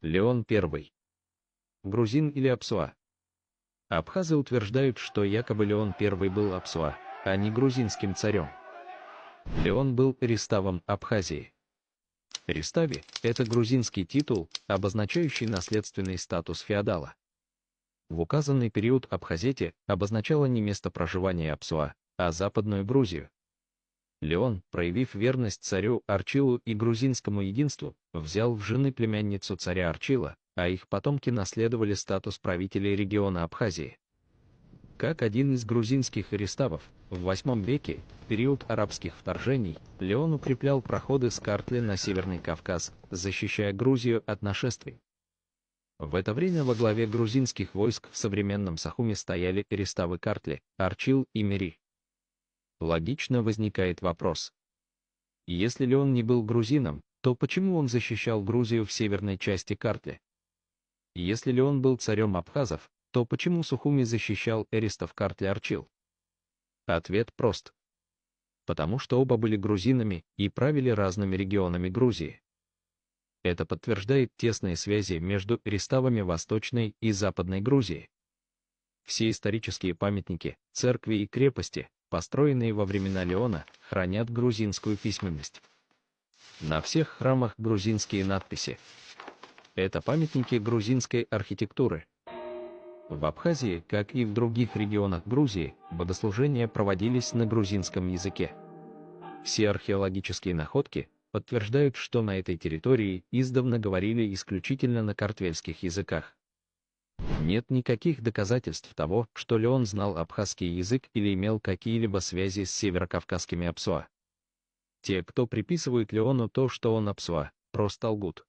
Леон I. Грузин или Апсуа? Абхазы утверждают, что якобы Леон I был Апсуа, а не грузинским царем. Леон был Риставом Абхазии. Ристави – это грузинский титул, обозначающий наследственный статус феодала. В указанный период Абхазете обозначало не место проживания Апсуа, а Западную Грузию. Леон, проявив верность царю Арчилу и грузинскому единству, взял в жены племянницу царя Арчила, а их потомки наследовали статус правителей региона Абхазии. Как один из грузинских риставов, в VIII веке, в период арабских вторжений, Леон укреплял проходы с Картли на Северный Кавказ, защищая Грузию от нашествий. В это время во главе грузинских войск в современном Сахуме стояли риставы Картли, Арчил и Мири. Логично возникает вопрос. Если Леон не был грузином, то почему он защищал Грузию в северной части Картли? Если Леон был царем абхазов, то почему Сухуми защищал эристов Картли Арчил? Ответ прост. Потому что оба были грузинами и правили разными регионами Грузии. Это подтверждает тесные связи между риставами Восточной и Западной Грузии. Все исторические памятники, церкви и крепости, построенные во времена Леона, хранят грузинскую письменность. На всех храмах грузинские надписи. Это памятники грузинской архитектуры. В Абхазии, как и в других регионах Грузии, богослужения проводились на грузинском языке. Все археологические находки подтверждают, что на этой территории издавна говорили исключительно на картвельских языках. Нет никаких доказательств того, что Леон знал абхазский язык или имел какие-либо связи с северокавказскими Апсуа. Те, кто приписывает Леону то, что он Апсуа, просто лгут.